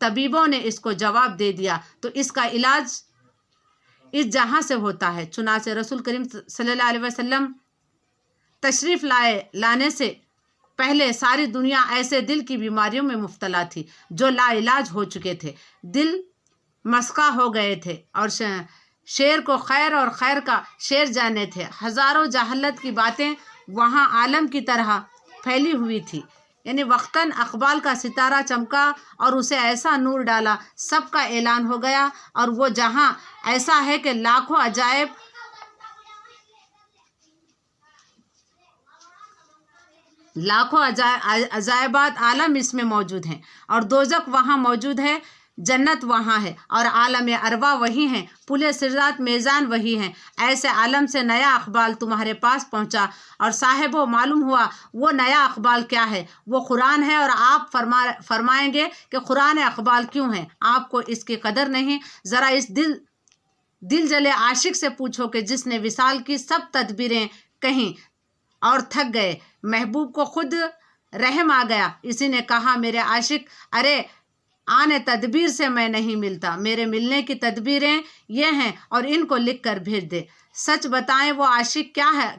طبیبوں نے اس کو جواب دے دیا تو اس کا علاج اس جہاں سے ہوتا ہے۔ چنانچہ رسول کریم صلی اللہ علیہ وسلم تشریف لانے سے پہلے ساری دنیا ایسے دل کی بیماریوں میں مبتلا تھی جو لا علاج ہو چکے تھے، دل مسقہ ہو گئے تھے اور شیر کو خیر اور خیر کا شیر جانے تھے۔ ہزاروں جہالت کی باتیں وہاں عالم کی طرح پھیلی ہوئی تھی، یعنی وقتاً اقبال کا ستارہ چمکا اور اسے ایسا نور ڈالا، سب کا اعلان ہو گیا، اور وہ جہاں ایسا ہے کہ لاکھوں عجائبات عالم اس میں موجود ہیں، اور دوزخ وہاں موجود ہے، جنت وہاں ہے، اور عالم ارواح وہی ہیں، پل صراط میزان وہی ہیں۔ ایسے عالم سے نیا اقبال تمہارے پاس پہنچا، اور صاحبو معلوم ہوا وہ نیا اقبال کیا ہے، وہ قرآن ہے، اور آپ فرمائیں گے کہ قرآن اقبال کیوں ہے، آپ کو اس کی قدر نہیں؟ ذرا اس دل جلے عاشق سے پوچھو کہ جس نے وصال کی سب تدبیریں کہیں اور تھک گئے، محبوب کو خود رحم آ گیا، اسی نے کہا میرے عاشق ارے آنے تدبیر سے میں نہیں ملتا، میرے ملنے کی تدبیریں یہ ہیں اور ان کو لکھ کر بھیج دے۔ سچ بتائیں وہ عاشق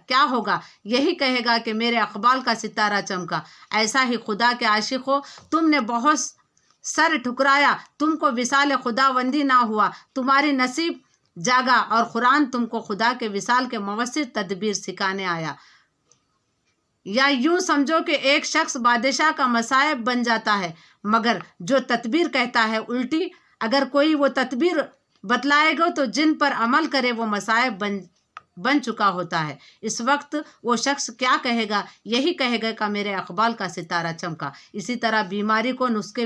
کیا ہوگا؟ یہی کہے گا کہ میرے اقبال کا ستارہ چمکا۔ ایسا ہی خدا کے عاشق ہو، تم نے بہت سر ٹھکرایا، تم کو وصال خداوندی نہ ہوا، تمہاری نصیب جاگا، اور قرآن تم کو خدا کے وصال کے مؤثر تدبیر سکھانے آیا۔ یا یوں سمجھو کہ ایک شخص بادشاہ کا مصائب بن جاتا ہے، مگر جو تدبیر کہتا ہے الٹی، اگر کوئی وہ تدبیر بتلائے گا تو جن پر عمل کرے وہ مصائب بن چکا ہوتا ہے۔ اس وقت وہ شخص کیا کہے گا؟ یہی کہے گا کہ میرے اقبال کا ستارہ چمکا۔ اسی طرح بیماری کو نسخے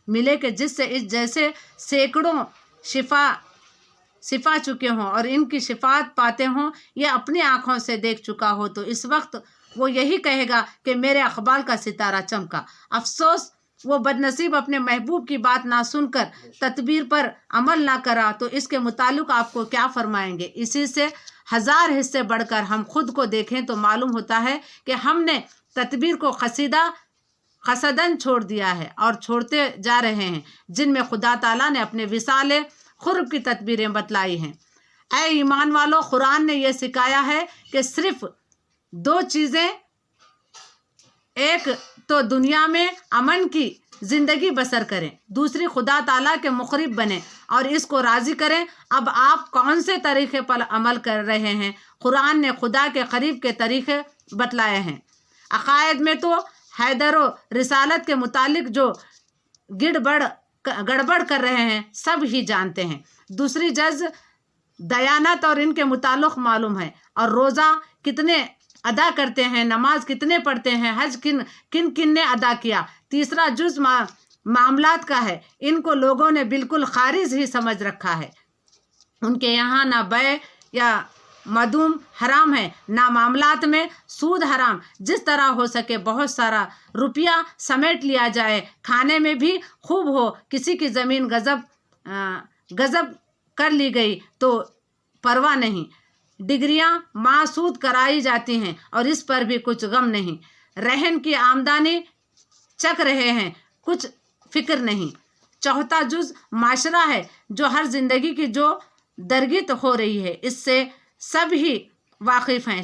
ملے کہ جس سے اس جیسے سینکڑوں شفا چکے ہوں اور ان کی شفاعت پاتے ہوں، یہ اپنی آنکھوں سے دیکھ چکا ہو، تو اس وقت وہ یہی کہے گا کہ میرے اقبال کا ستارہ چمکا۔ افسوس وہ بدنصیب اپنے محبوب کی بات نہ سن کر تدبیر پر عمل نہ کرا، تو اس کے متعلق آپ کو کیا فرمائیں گے؟ اسی سے ہزار حصے بڑھ کر ہم خود کو دیکھیں تو معلوم ہوتا ہے کہ ہم نے تدبیر کو قصداً چھوڑ دیا ہے اور چھوڑتے جا رہے ہیں، جن میں خدا تعالیٰ نے اپنے وصال قرب کی تدبیریں بتلائی ہیں۔ اے ایمان والو، قرآن نے یہ سکھایا ہے کہ صرف دو چیزیں، ایک تو دنیا میں امن کی زندگی بسر کریں، دوسری خدا تعالیٰ کے مقرب بنیں اور اس کو راضی کریں۔ اب آپ کون سے طریقے پر عمل کر رہے ہیں؟ قرآن نے خدا کے قریب کے طریقے بتلائے ہیں۔ عقائد میں تو حیدر و رسالت کے متعلق جو گڑبڑ کر رہے ہیں سب ہی جانتے ہیں۔ دوسری جز دیانت اور ان کے متعلق معلوم ہے، اور روزہ کتنے ادا کرتے ہیں، نماز کتنے پڑھتے ہیں، حج کن نے ادا کیا۔ تیسرا جز معاملات کا ہے، ان کو لوگوں نے بالکل خارج ہی سمجھ رکھا ہے۔ ان کے یہاں نہ بیع یا مدوم حرام ہے، نہ معاملات میں سود حرام، جس طرح ہو سکے بہت سارا روپیہ سمیٹ لیا جائے، کھانے میں بھی خوب ہو، کسی کی زمین غصب کر لی گئی تو پرواہ نہیں، ڈگریاں معسود کرائی جاتی ہیں اور اس پر بھی کچھ غم نہیں، رہن کی آمدنی چک رہے ہیں، کچھ فکر نہیں۔ چوتھا جز معاشرہ ہے، جو ہر زندگی کی جو درگت ہو رہی ہے اس سے سب ہی واقف ہیں،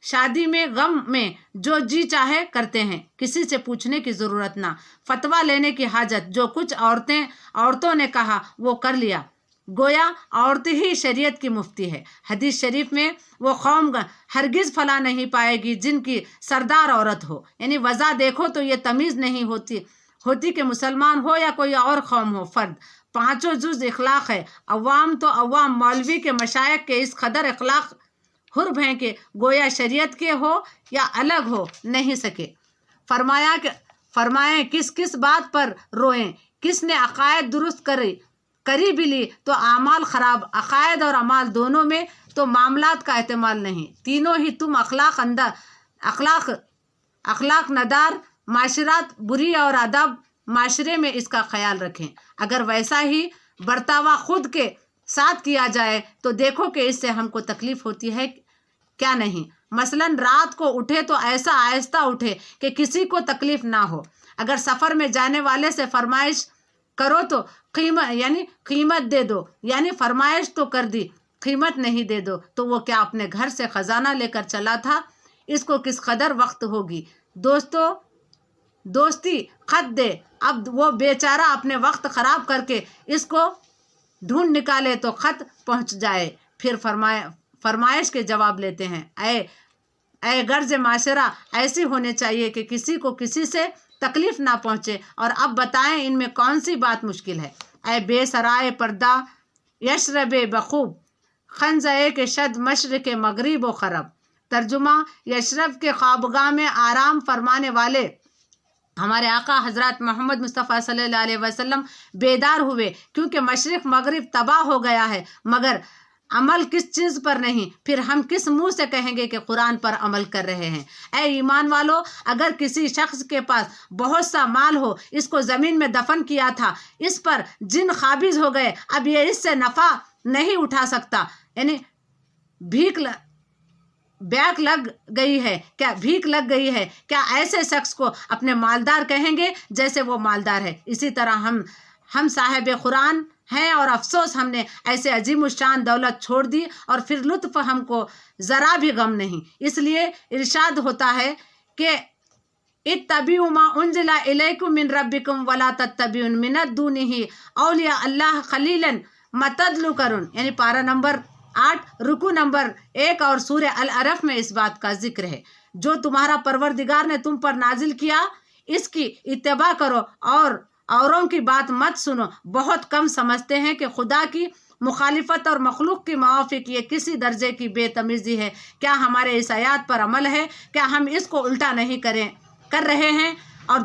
شادی میں غم میں جو جی چاہے کرتے ہیں، کسی سے پوچھنے کی ضرورت نہ، فتویٰ لینے کی حاجت، جو کچھ عورتوں نے کہا وہ کر لیا، گویا عورت ہی شریعت کی مفتی ہے۔ حدیث شریف میں وہ قوم ہرگز فلاح نہیں پائے گی جن کی سردار عورت ہو، یعنی وضع دیکھو تو یہ تمیز نہیں ہوتی کہ مسلمان ہو یا کوئی اور قوم ہو، فرد۔ پانچوں جز اخلاق ہے، عوام تو عوام، مولوی کے مشائخ کے اس قدر اخلاق حرب ہیں کہ گویا شریعت کے ہو یا الگ ہو نہیں سکے۔ فرمائیں کس بات پر روئیں؟ کس نے عقائد درست کری بھی لی تو اعمال خراب، عقائد اور اعمال دونوں میں تو معاملات کا احتمال نہیں، تینوں ہی تم اخلاق ندار معاشرات بری اور ادب معاشرے میں اس کا خیال رکھیں۔ اگر ویسا ہی برتاوا خود کے ساتھ کیا جائے تو دیکھو کہ اس سے ہم کو تکلیف ہوتی ہے کیا نہیں۔ مثلاً رات کو اٹھے تو ایسا آہستہ اٹھے کہ کسی کو تکلیف نہ ہو۔ اگر سفر میں جانے والے سے فرمائش کرو تو قیمت دے دو، یعنی فرمائش تو کر دی، قیمت نہیں دے دو تو وہ کیا اپنے گھر سے خزانہ لے کر چلا تھا؟ اس کو کس قدر وقت ہوگی دوستی خط دے، اب وہ بیچارہ اپنے وقت خراب کر کے اس کو ڈھونڈ نکالے تو خط پہنچ جائے، پھر فرمائش کے جواب لیتے ہیں، اے غرض معاشرہ ایسی ہونے چاہیے کہ کسی کو کسی سے تکلیف نہ پہنچے، اور اب بتائیں ان میں کون سی بات مشکل ہے؟ اے بے سرائے پردہ یشرب بخوب خنزئے کے شد مشرق مغرب و خرب۔ ترجمہ، یشرب کے خوابگاہ میں آرام فرمانے والے ہمارے آقا حضرت محمد مصطفیٰ صلی اللہ علیہ وسلم بیدار ہوئے، کیونکہ مشرق مغرب تباہ ہو گیا ہے، مگر عمل کس چیز پر نہیں؟ پھر ہم کس منہ سے کہیں گے کہ قرآن پر عمل کر رہے ہیں؟ اے ایمان والو، اگر کسی شخص کے پاس بہت سا مال ہو، اس کو زمین میں دفن کیا تھا، اس پر جن قابض ہو گئے، اب یہ اس سے نفع نہیں اٹھا سکتا، یعنی بھیک لگ گئی ہے، کیا ایسے شخص کو اپنے مالدار کہیں گے جیسے وہ مالدار ہے؟ اسی طرح ہم صاحب قرآن ہیں، اور افسوس ہم نے ایسے عظیم الشان دولت چھوڑ دی اور پھر لطف ہم کو ذرا بھی غم نہیں۔ اس لیے ارشاد ہوتا ہے کہ اتبعوا ما انزل الیکم من ربکم ولا تتبعوا من دونہ اولیاء اللہ قلیلا ما تذکرون، یعنی پارہ نمبر 8 رکوع نمبر 1 اور سورہ الاعراف میں اس بات کا ذکر ہے۔ جو تمہارا پروردگار نے تم پر نازل کیا اس کی اتباع کرو اور اوروں کی بات مت سنو۔ بہت کم سمجھتے ہیں کہ خدا کی مخالفت اور مخلوق کی موافق یہ کسی درجے کی بے تمیزی ہے۔ کیا ہمارے اس آیات پر عمل ہے؟ کیا ہم اس کو الٹا نہیں کر رہے ہیں؟ اور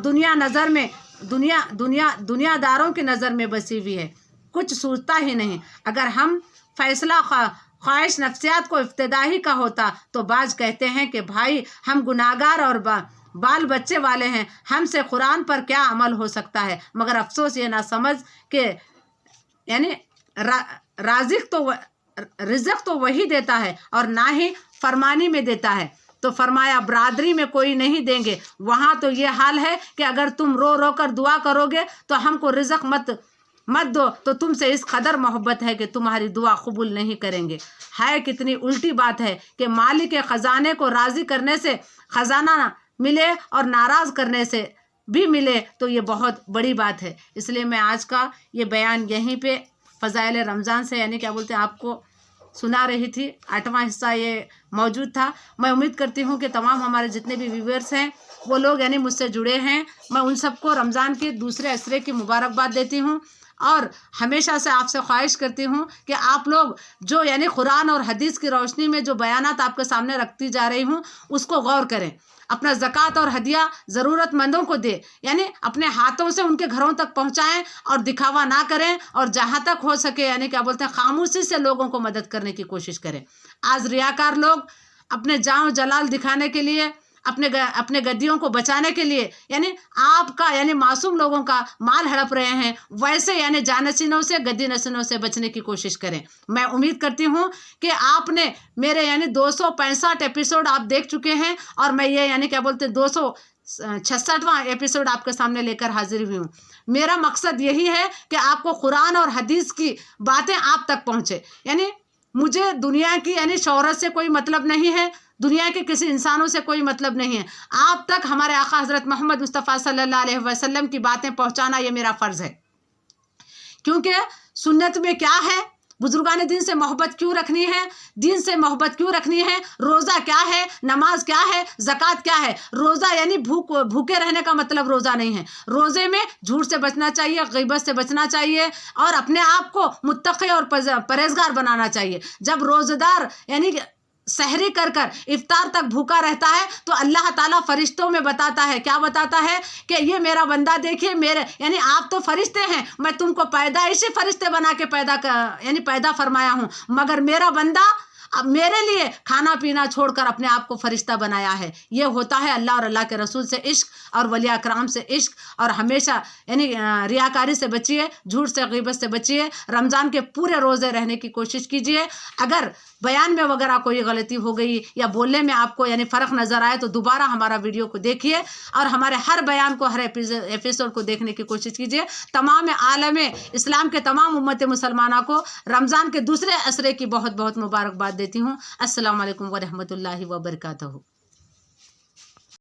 دنیا داروں کی نظر میں بسی ہوئی ہے، کچھ سوچتا ہی نہیں۔ اگر ہم فیصلہ خواہش نفسیات کو ابتدائی کا ہوتا تو بعض کہتے ہیں کہ بھائی ہم گناہگار اور بال بچے والے ہیں، ہم سے قرآن پر کیا عمل ہو سکتا ہے؟ مگر افسوس یہ نہ سمجھ کہ یعنی رزق تو وہی دیتا ہے اور نہ ہی فرمانی میں دیتا ہے۔ تو فرمایا برادری میں کوئی نہیں دیں گے، وہاں تو یہ حال ہے کہ اگر تم رو رو کر دعا کرو گے تو ہم کو رزق مت دو تو تم سے اس قدر محبت ہے کہ تمہاری دعا قبول نہیں کریں گے۔ ہے کتنی الٹی بات ہے کہ مالک کے خزانے کو راضی کرنے سے خزانہ ملے اور ناراض کرنے سے بھی ملے تو یہ بہت بڑی بات ہے۔ اس لیے میں آج کا یہ بیان یہیں پہ فضائل رمضان سے یعنی کیا بولتے ہیں آپ کو سنا رہی تھی، 8واں حصہ یہ موجود تھا۔ میں امید کرتی ہوں کہ تمام ہمارے جتنے بھی ویورز ہیں وہ لوگ یعنی مجھ سے جڑے ہیں، میں ان سب کو رمضان کے دوسرے عشرے کی مبارکباد دیتی ہوں، اور ہمیشہ سے آپ سے خواہش کرتی ہوں کہ آپ لوگ جو یعنی قرآن اور حدیث کی روشنی میں جو بیانات آپ کے سامنے رکھتی جا رہی ہوں اس کو غور کریں، اپنا زکوٰۃ اور ہدیہ ضرورت مندوں کو دے، یعنی اپنے ہاتھوں سے ان کے گھروں تک پہنچائیں اور دکھاوا نہ کریں، اور جہاں تک ہو سکے یعنی کیا بولتے ہیں خاموشی سے لوگوں کو مدد کرنے کی کوشش کریں۔ آج ریاکار لوگ اپنے جاں و جلال دکھانے کے لیے، اپنے گدیوں کو بچانے کے لیے یعنی آپ کا یعنی معصوم لوگوں کا مال ہڑپ رہے ہیں، ویسے یعنی جانشینوں سے گدی نشینوں سے بچنے کی کوشش کریں۔ میں امید کرتی ہوں کہ آپ نے میرے یعنی 265 ایپیسوڈ آپ دیکھ چکے ہیں، اور میں یہ یعنی کیا بولتے 266واں ایپیسوڈ آپ کے سامنے لے کر حاضر ہوئی ہوں۔ میرا مقصد یہی ہے کہ آپ کو قرآن اور حدیث کی باتیں آپ تک پہنچے، یعنی مجھے دنیا کی یعنی شہرت سے کوئی مطلب نہیں ہے، دنیا کے کسی انسانوں سے کوئی مطلب نہیں ہے، آپ تک ہمارے آقا حضرت محمد مصطفیٰ صلی اللہ علیہ وسلم کی باتیں پہنچانا یہ میرا فرض ہے۔ کیونکہ سنت میں کیا ہے، بزرگان دین سے محبت کیوں رکھنی ہے، دین سے محبت کیوں رکھنی ہے، روزہ کیا ہے، نماز کیا ہے، زکوٰۃ کیا ہے۔ روزہ یعنی بھوکے رہنے کا مطلب روزہ نہیں ہے، روزے میں جھوٹ سے بچنا چاہیے، غیبت سے بچنا چاہیے، اور اپنے آپ کو متقی اور پرہیزگار بنانا چاہیے۔ جب روزہ دار یعنی سحری کر افطار تک بھوکا رہتا ہے تو اللہ تعالیٰ فرشتوں میں بتاتا ہے، کیا بتاتا ہے کہ یہ میرا بندہ دیکھیے، میرے یعنی آپ تو فرشتے ہیں، میں تم کو پیدائشی فرشتے بنا کے پیدا فرمایا ہوں، مگر میرا بندہ اب میرے لیے کھانا پینا چھوڑ کر اپنے آپ کو فرشتہ بنایا ہے. یہ ہوتا ہے اللہ اور اللہ کے رسول سے عشق اور ولی اکرام سے عشق. اور ہمیشہ یعنی ریاکاری سے بچیے، جھوٹ سے، غیبت سے بچیے. رمضان کے پورے روزے رہنے کی کوشش کیجیے. اگر بیان میں وغیرہ کوئی غلطی ہو گئی یا بولنے میں آپ کو یعنی فرق نظر آئے تو دوبارہ ہمارا ویڈیو کو دیکھیے اور ہمارے ہر بیان کو، ہر ایپیسوڈ کو دیکھنے کی کوشش کیجیے. تمام عالم اسلام کے تمام امت مسلمانہ کو رمضان کے دوسرے عشرے کی بہت بہت مبارکباد دیتی ہوں. السلام علیکم ورحمۃ اللہ وبرکاتہ.